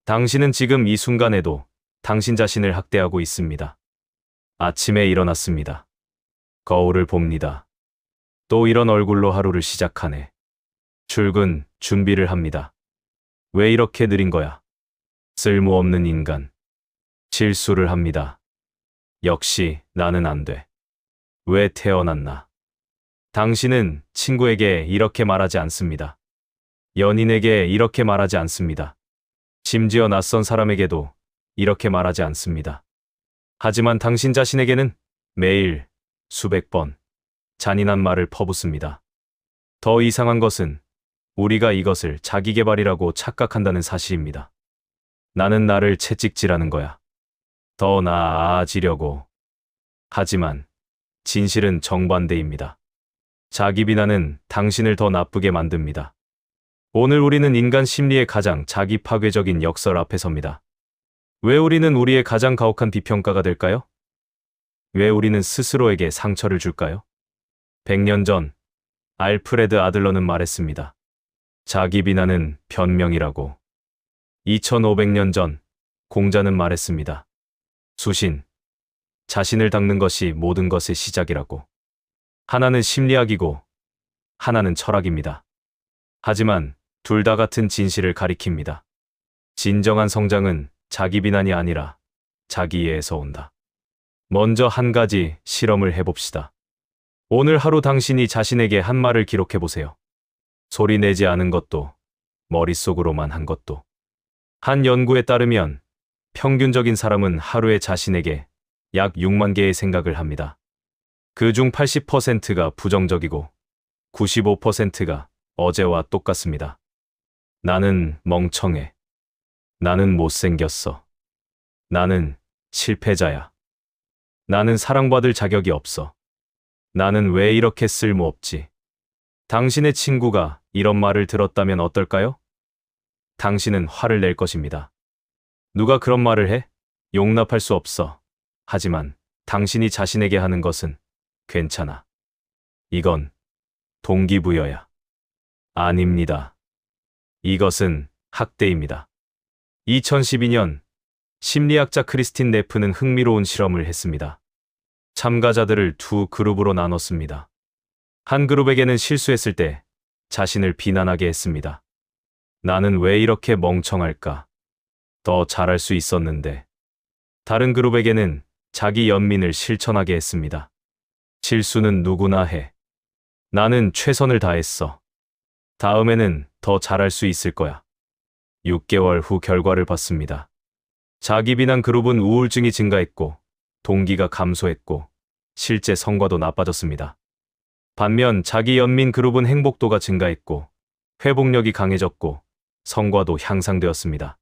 당신은 지금 이 순간에도 당신 자신을 학대하고 있습니다. 아침에 일어났습니다. 거울을 봅니다. 또 이런 얼굴로 하루를 시작하네. 출근, 준비를 합니다. 왜 이렇게 느린 거야? 쓸모없는 인간. 실수를 합니다. 역시 나는 안 돼. 왜 태어났나? 당신은 친구에게 이렇게 말하지 않습니다. 연인에게 이렇게 말하지 않습니다. 심지어 낯선 사람에게도 이렇게 말하지 않습니다. 하지만 당신 자신에게는 매일 수백 번 잔인한 말을 퍼붓습니다. 더 이상한 것은 우리가 이것을 자기계발이라고 착각한다는 사실입니다. 나는 나를 채찍질하는 거야. 더 나아지려고. 하지만 진실은 정반대입니다. 자기 비난은 당신을 더 나쁘게 만듭니다. 오늘 우리는 인간 심리의 가장 자기 파괴적인 역설 앞에 섭니다. 왜 우리는 우리의 가장 가혹한 비평가가 될까요? 왜 우리는 스스로에게 상처를 줄까요? 100년 전 알프레드 아들러는 말했습니다. 자기 비난은 변명이라고. 2500년 전 공자는 말했습니다. 수신, 자신을 닦는 것이 모든 것의 시작이라고. 하나는 심리학이고 하나는 철학입니다. 하지만 둘 다 같은 진실을 가리킵니다. 진정한 성장은 자기 비난이 아니라 자기 이해에서 온다. 먼저 한 가지 실험을 해봅시다. 오늘 하루 당신이 자신에게 한 말을 기록해보세요. 소리 내지 않은 것도, 머릿속으로만 한 것도. 한 연구에 따르면 평균적인 사람은 하루에 자신에게 약 6만 개의 생각을 합니다. 그중 80%가 부정적이고 95%가 어제와 똑같습니다. 나는 멍청해. 나는 못생겼어. 나는 실패자야. 나는 사랑받을 자격이 없어. 나는 왜 이렇게 쓸모없지? 당신의 친구가 이런 말을 들었다면 어떨까요? 당신은 화를 낼 것입니다. 누가 그런 말을 해? 용납할 수 없어. 하지만 당신이 자신에게 하는 것은 괜찮아. 이건 동기부여야. 아닙니다. 이것은 학대입니다. 2012년 심리학자 크리스틴 네프는 흥미로운 실험을 했습니다. 참가자들을 두 그룹으로 나눴습니다. 한 그룹에게는 실수했을 때 자신을 비난하게 했습니다. 나는 왜 이렇게 멍청할까? 더 잘할 수 있었는데. 다른 그룹에게는 자기 연민을 실천하게 했습니다. 실수는 누구나 해. 나는 최선을 다했어. 다음에는 더 잘할 수 있을 거야. 6개월 후 결과를 봤습니다. 자기 비난 그룹은 우울증이 증가했고 동기가 감소했고 실제 성과도 나빠졌습니다. 반면 자기 연민 그룹은 행복도가 증가했고 회복력이 강해졌고 성과도 향상되었습니다.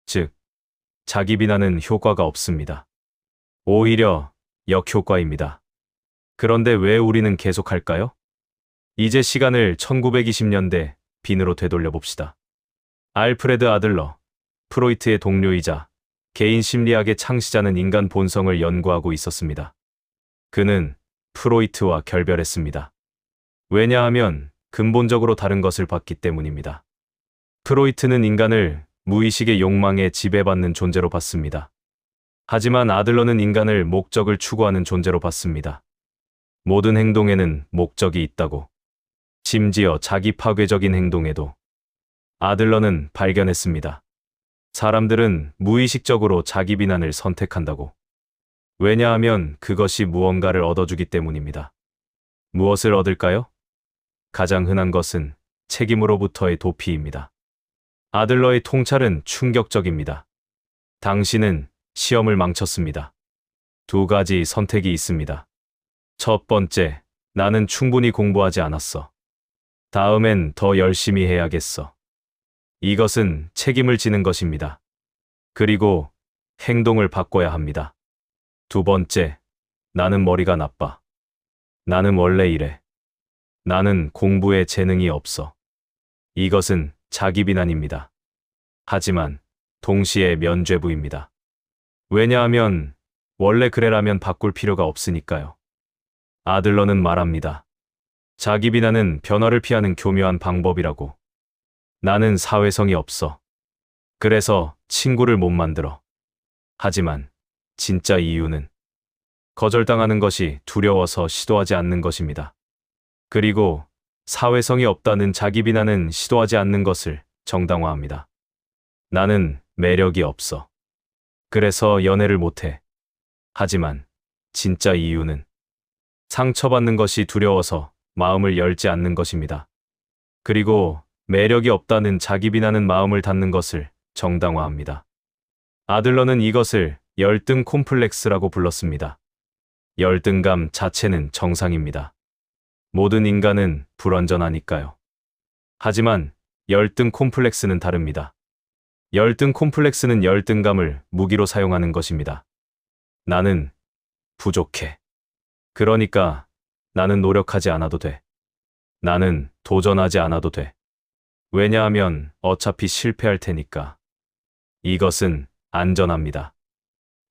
즉, 자기 비난은 효과가 없습니다. 오히려 역효과입니다. 그런데 왜 우리는 계속할까요? 이제 시간을 1920년대 빈으로 되돌려 봅시다. 알프레드 아들러, 프로이트의 동료이자 개인 심리학의 창시자는 인간 본성을 연구하고 있었습니다. 그는 프로이트와 결별했습니다. 왜냐하면 근본적으로 다른 것을 봤기 때문입니다. 프로이트는 인간을 무의식의 욕망에 지배받는 존재로 봤습니다. 하지만 아들러는 인간을 목적을 추구하는 존재로 봤습니다. 모든 행동에는 목적이 있다고. 심지어 자기 파괴적인 행동에도. 아들러는 발견했습니다. 사람들은 무의식적으로 자기 비난을 선택한다고. 왜냐하면 그것이 무언가를 얻어주기 때문입니다. 무엇을 얻을까요? 가장 흔한 것은 책임으로부터의 도피입니다. 아들러의 통찰은 충격적입니다. 당신은 시험을 망쳤습니다. 두 가지 선택이 있습니다. 첫 번째, 나는 충분히 공부하지 않았어. 다음엔 더 열심히 해야겠어. 이것은 책임을 지는 것입니다. 그리고 행동을 바꿔야 합니다. 두 번째, 나는 머리가 나빠. 나는 원래 이래. 나는 공부에 재능이 없어. 이것은 자기 비난입니다. 하지만 동시에 면죄부입니다. 왜냐하면 원래 그래라면 바꿀 필요가 없으니까요. 아들러는 말합니다. 자기 비난은 변화를 피하는 교묘한 방법이라고. 나는 사회성이 없어. 그래서 친구를 못 만들어. 하지만 진짜 이유는 거절당하는 것이 두려워서 시도하지 않는 것입니다. 그리고 사회성이 없다는 자기 비난은 시도하지 않는 것을 정당화합니다. 나는 매력이 없어. 그래서 연애를 못해. 하지만 진짜 이유는 상처받는 것이 두려워서 마음을 열지 않는 것입니다. 그리고 매력이 없다는 자기 비난은 마음을 닫는 것을 정당화합니다. 아들러는 이것을 열등 콤플렉스라고 불렀습니다. 열등감 자체는 정상입니다. 모든 인간은 불완전하니까요. 하지만 열등 콤플렉스는 다릅니다. 열등 콤플렉스는 열등감을 무기로 사용하는 것입니다. 나는 부족해. 그러니까 나는 노력하지 않아도 돼. 나는 도전하지 않아도 돼. 왜냐하면 어차피 실패할 테니까. 이것은 안전합니다.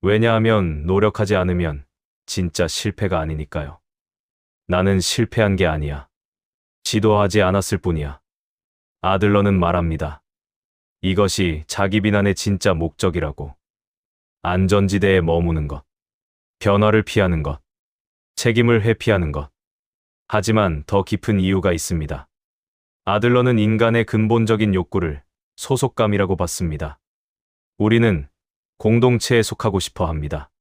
왜냐하면 노력하지 않으면 진짜 실패가 아니니까요. 나는 실패한 게 아니야. 시도하지 않았을 뿐이야. 아들러는 말합니다. 이것이 자기 비난의 진짜 목적이라고. 안전지대에 머무는 것. 변화를 피하는 것. 책임을 회피하는 것. 하지만 더 깊은 이유가 있습니다. 아들러는 인간의 근본적인 욕구를 소속감이라고 봤습니다. 우리는 공동체에 속하고 싶어 합니다.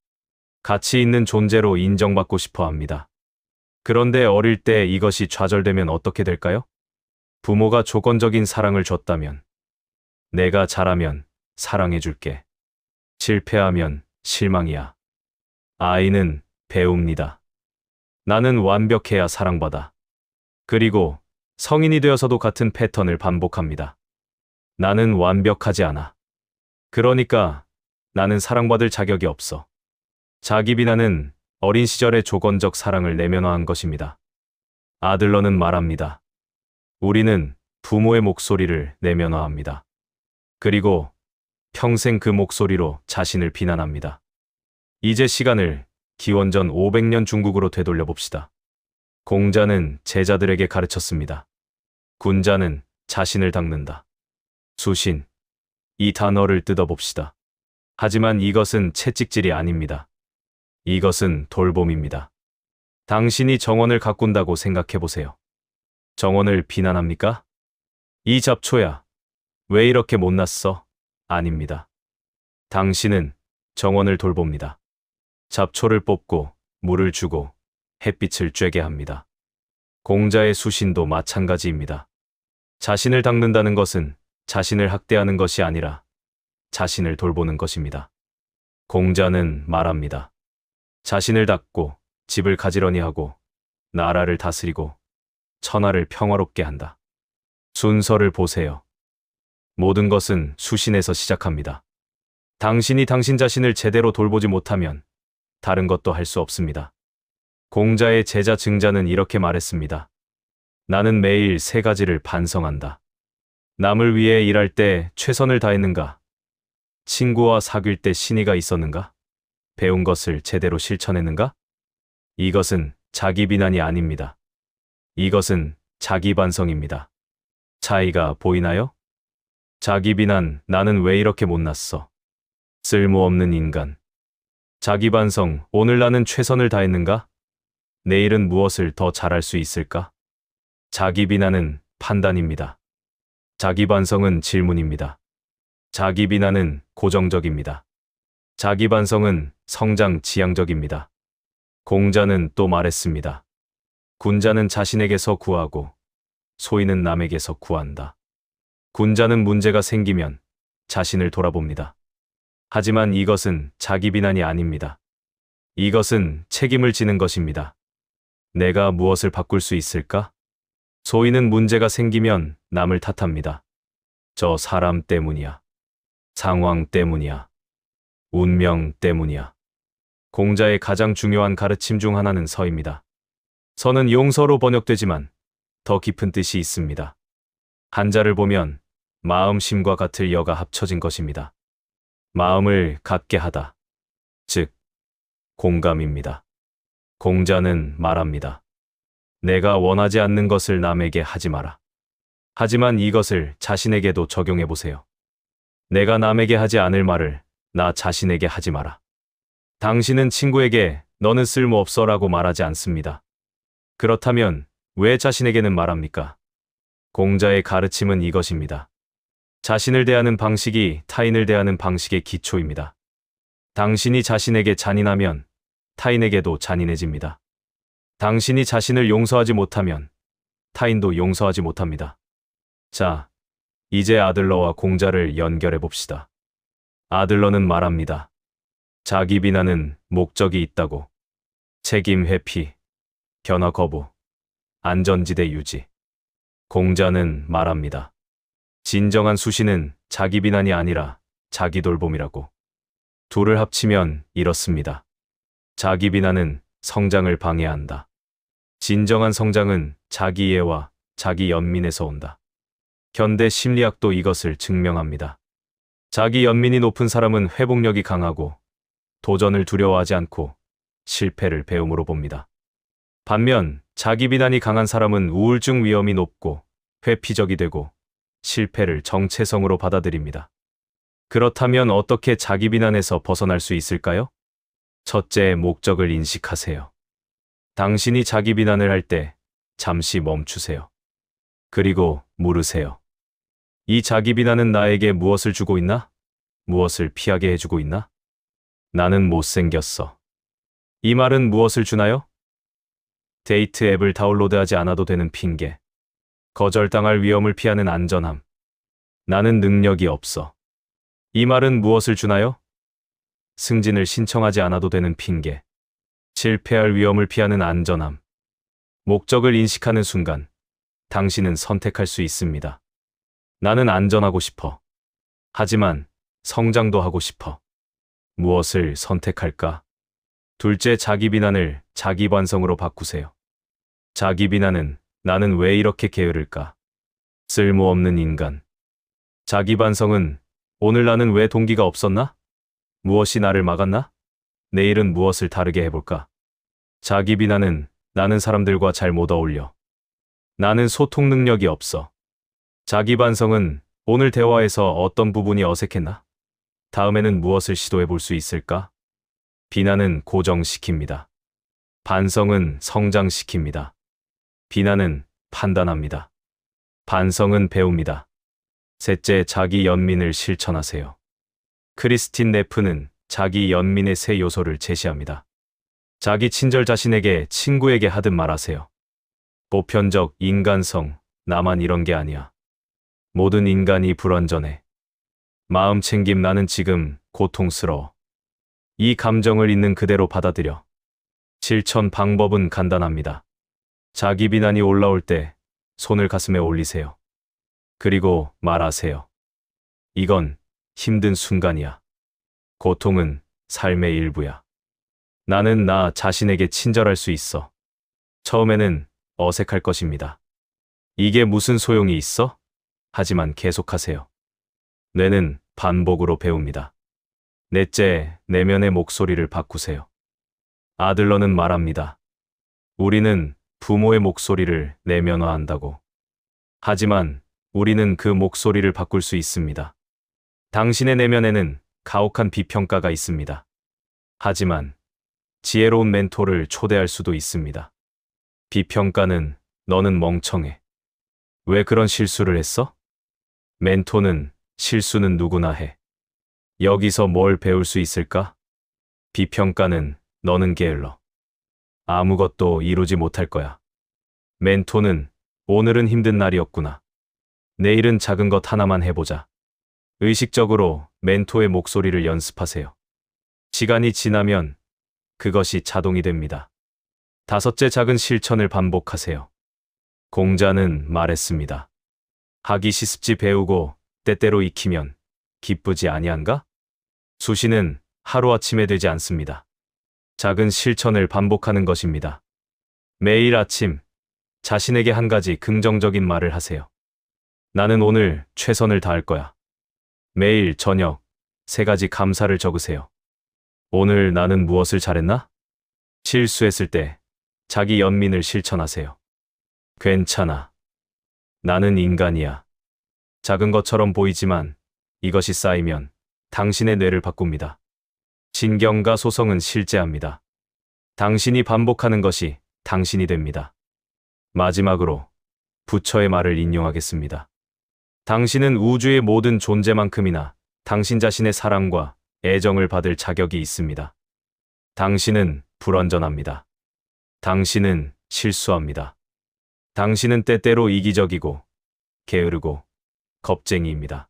가치 있는 존재로 인정받고 싶어 합니다. 그런데 어릴 때 이것이 좌절되면 어떻게 될까요? 부모가 조건적인 사랑을 줬다면, 내가 잘하면 사랑해줄게. 실패하면 실망이야. 아이는 배웁니다. 나는 완벽해야 사랑받아. 그리고 성인이 되어서도 같은 패턴을 반복합니다. 나는 완벽하지 않아. 그러니까 나는 사랑받을 자격이 없어. 자기 비난은 어린 시절의 조건적 사랑을 내면화한 것입니다. 아들러는 말합니다. 우리는 부모의 목소리를 내면화합니다. 그리고 평생 그 목소리로 자신을 비난합니다. 이제 시간을 기원전 500년 중국으로 되돌려 봅시다. 공자는 제자들에게 가르쳤습니다. 군자는 자신을 닦는다. 수신, 이 단어를 뜯어봅시다. 하지만 이것은 채찍질이 아닙니다. 이것은 돌봄입니다. 당신이 정원을 가꾼다고 생각해보세요. 정원을 비난합니까? 이 잡초야, 왜 이렇게 못났어? 아닙니다. 당신은 정원을 돌봅니다. 잡초를 뽑고 물을 주고 햇빛을 쬐게 합니다. 공자의 수신도 마찬가지입니다. 자신을 닦는다는 것은 자신을 학대하는 것이 아니라 자신을 돌보는 것입니다. 공자는 말합니다. 자신을 닦고 집을 가지런히 하고 나라를 다스리고 천하를 평화롭게 한다. 순서를 보세요. 모든 것은 수신에서 시작합니다. 당신이 당신 자신을 제대로 돌보지 못하면 다른 것도 할 수 없습니다. 공자의 제자 증자는 이렇게 말했습니다. 나는 매일 3가지를 반성한다. 남을 위해 일할 때 최선을 다했는가? 친구와 사귈 때 신의가 있었는가? 배운 것을 제대로 실천했는가? 이것은 자기 비난이 아닙니다. 이것은 자기 반성입니다. 차이가 보이나요? 자기 비난, 나는 왜 이렇게 못났어? 쓸모없는 인간. 자기 반성, 오늘 나는 최선을 다했는가? 내일은 무엇을 더 잘할 수 있을까? 자기 비난은 판단입니다. 자기 반성은 질문입니다. 자기 비난은 고정적입니다. 자기 반성은 성장 지향적입니다. 공자는 또 말했습니다. 군자는 자신에게서 구하고 소인은 남에게서 구한다. 군자는 문제가 생기면 자신을 돌아봅니다. 하지만 이것은 자기 비난이 아닙니다. 이것은 책임을 지는 것입니다. 내가 무엇을 바꿀 수 있을까? 소인은 문제가 생기면 남을 탓합니다. 저 사람 때문이야. 상황 때문이야. 운명 때문이야. 공자의 가장 중요한 가르침 중 하나는 서입니다. 서는 용서로 번역되지만 더 깊은 뜻이 있습니다. 한자를 보면 마음심과 같을 여가 합쳐진 것입니다. 마음을 같게 하다. 즉, 공감입니다. 공자는 말합니다. 내가 원하지 않는 것을 남에게 하지 마라. 하지만 이것을 자신에게도 적용해 보세요. 내가 남에게 하지 않을 말을 나 자신에게 하지 마라. 당신은 친구에게 너는 쓸모없어라고 말하지 않습니다. 그렇다면 왜 자신에게는 말합니까? 공자의 가르침은 이것입니다. 자신을 대하는 방식이 타인을 대하는 방식의 기초입니다. 당신이 자신에게 잔인하면 타인에게도 잔인해집니다. 당신이 자신을 용서하지 못하면 타인도 용서하지 못합니다. 자, 이제 아들러와 공자를 연결해 봅시다. 아들러는 말합니다. 자기 비난은 목적이 있다고. 책임 회피, 견화 거부, 안전지대 유지. 공자는 말합니다. 진정한 수시는 자기 비난이 아니라 자기 돌봄이라고. 둘을 합치면 이렇습니다. 자기 비난은 성장을 방해한다. 진정한 성장은 자기 이해와 자기 연민에서 온다. 현대 심리학도 이것을 증명합니다. 자기 연민이 높은 사람은 회복력이 강하고 도전을 두려워하지 않고 실패를 배움으로 봅니다. 반면 자기 비난이 강한 사람은 우울증 위험이 높고 회피적이 되고 실패를 정체성으로 받아들입니다. 그렇다면 어떻게 자기 비난에서 벗어날 수 있을까요? 첫째, 목적을 인식하세요. 당신이 자기 비난을 할 때 잠시 멈추세요. 그리고 물으세요. 이 자기 비난은 나에게 무엇을 주고 있나? 무엇을 피하게 해주고 있나? 나는 못생겼어. 이 말은 무엇을 주나요? 데이트 앱을 다운로드하지 않아도 되는 핑계. 거절당할 위험을 피하는 안전함. 나는 능력이 없어. 이 말은 무엇을 주나요? 승진을 신청하지 않아도 되는 핑계. 실패할 위험을 피하는 안전함. 목적을 인식하는 순간 당신은 선택할 수 있습니다. 나는 안전하고 싶어. 하지만 성장도 하고 싶어. 무엇을 선택할까? 둘째, 자기 비난을 자기 반성으로 바꾸세요. 자기 비난은 나는 왜 이렇게 게으를까? 쓸모없는 인간. 자기 반성은 오늘 나는 왜 동기가 없었나? 무엇이 나를 막았나? 내일은 무엇을 다르게 해볼까? 자기 비난은 나는 사람들과 잘 못 어울려. 나는 소통 능력이 없어. 자기 반성은 오늘 대화에서 어떤 부분이 어색했나? 다음에는 무엇을 시도해 볼 수 있을까? 비난은 고정시킵니다. 반성은 성장시킵니다. 비난은 판단합니다. 반성은 배웁니다. 셋째, 자기 연민을 실천하세요. 크리스틴 네프는 자기 연민의 세 요소를 제시합니다. 자기 친절 자신에게 친구에게 하듯 말하세요. 보편적 인간성, 나만 이런 게 아니야. 모든 인간이 불완전해. 마음 챙김, 나는 지금 고통스러워. 이 감정을 있는 그대로 받아들여. 실천 방법은 간단합니다. 자기 비난이 올라올 때 손을 가슴에 올리세요. 그리고 말하세요. 이건 힘든 순간이야. 고통은 삶의 일부야. 나는 나 자신에게 친절할 수 있어. 처음에는 어색할 것입니다. 이게 무슨 소용이 있어? 하지만 계속하세요. 뇌는 반복으로 배웁니다. 넷째, 내면의 목소리를 바꾸세요. 아들러는 말합니다. 우리는 부모의 목소리를 내면화한다고. 하지만 우리는 그 목소리를 바꿀 수 있습니다. 당신의 내면에는 가혹한 비평가가 있습니다. 하지만 지혜로운 멘토를 초대할 수도 있습니다. 비평가는 너는 멍청해. 왜 그런 실수를 했어? 멘토는 실수는 누구나 해. 여기서 뭘 배울 수 있을까? 비평가는 너는 게을러. 아무것도 이루지 못할 거야. 멘토는 오늘은 힘든 날이었구나. 내일은 작은 것 하나만 해보자. 의식적으로 멘토의 목소리를 연습하세요. 시간이 지나면 그것이 자동이 됩니다. 다섯째, 작은 실천을 반복하세요. 공자는 말했습니다. 하기 시습지 배우고 때때로 익히면 기쁘지 아니한가? 수시는 하루아침에 되지 않습니다. 작은 실천을 반복하는 것입니다. 매일 아침 자신에게 한 가지 긍정적인 말을 하세요. 나는 오늘 최선을 다할 거야. 매일 저녁 3가지 감사를 적으세요. 오늘 나는 무엇을 잘했나? 실수했을 때 자기 연민을 실천하세요. 괜찮아. 나는 인간이야. 작은 것처럼 보이지만 이것이 쌓이면 당신의 뇌를 바꿉니다. 신경과 소성은 실제합니다. 당신이 반복하는 것이 당신이 됩니다. 마지막으로 부처의 말을 인용하겠습니다. 당신은 우주의 모든 존재만큼이나 당신 자신의 사랑과 애정을 받을 자격이 있습니다. 당신은 불완전합니다. 당신은 실수합니다. 당신은 때때로 이기적이고 게으르고 겁쟁이입니다.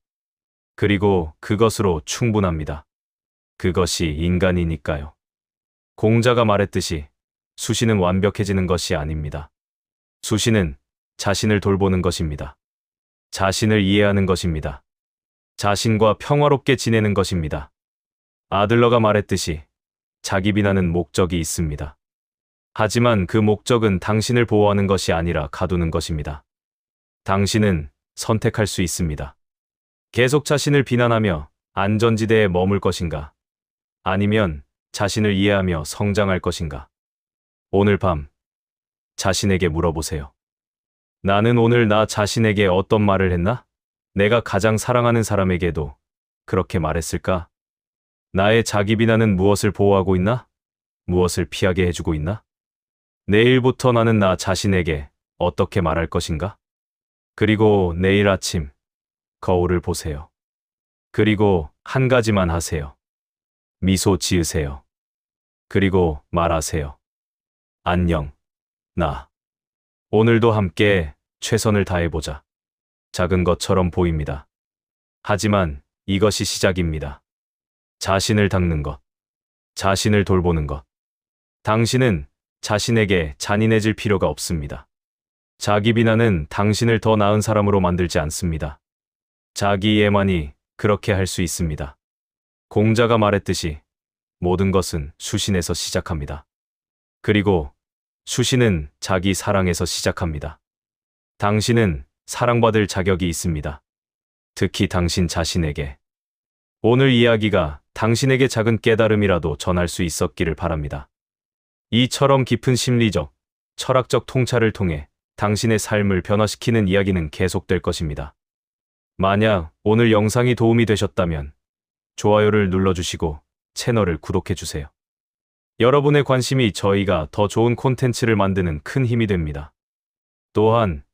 그리고 그것으로 충분합니다. 그것이 인간이니까요. 공자가 말했듯이 수시는 완벽해지는 것이 아닙니다. 수시는 자신을 돌보는 것입니다. 자신을 이해하는 것입니다. 자신과 평화롭게 지내는 것입니다. 아들러가 말했듯이 자기 비난은 목적이 있습니다. 하지만 그 목적은 당신을 보호하는 것이 아니라 가두는 것입니다. 당신은 선택할 수 있습니다. 계속 자신을 비난하며 안전지대에 머물 것인가? 아니면 자신을 이해하며 성장할 것인가? 오늘 밤 자신에게 물어보세요. 나는 오늘 나 자신에게 어떤 말을 했나? 내가 가장 사랑하는 사람에게도 그렇게 말했을까? 나의 자기 비난은 무엇을 보호하고 있나? 무엇을 피하게 해주고 있나? 내일부터 나는 나 자신에게 어떻게 말할 것인가? 그리고 내일 아침 거울을 보세요. 그리고 한 가지만 하세요. 미소 지으세요. 그리고 말하세요. 안녕, 나. 오늘도 함께 최선을 다해보자. 작은 것처럼 보입니다. 하지만 이것이 시작입니다. 자신을 닦는 것, 자신을 돌보는 것. 당신은 자신에게 잔인해질 필요가 없습니다. 자기 비난은 당신을 더 나은 사람으로 만들지 않습니다. 자기 이해만이 그렇게 할 수 있습니다. 공자가 말했듯이 모든 것은 수신에서 시작합니다. 그리고 수신은 자기 사랑에서 시작합니다. 당신은 사랑받을 자격이 있습니다. 특히 당신 자신에게. 오늘 이야기가 당신에게 작은 깨달음이라도 전할 수 있었기를 바랍니다. 이처럼 깊은 심리적, 철학적 통찰을 통해 당신의 삶을 변화시키는 이야기는 계속될 것입니다. 만약 오늘 영상이 도움이 되셨다면 좋아요를 눌러주시고 채널을 구독해주세요. 여러분의 관심이 저희가 더 좋은 콘텐츠를 만드는 큰 힘이 됩니다. 또한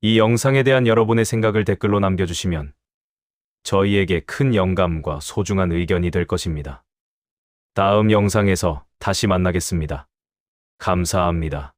이 영상에 대한 여러분의 생각을 댓글로 남겨주시면 저희에게 큰 영감과 소중한 의견이 될 것입니다. 다음 영상에서 다시 만나겠습니다. 감사합니다.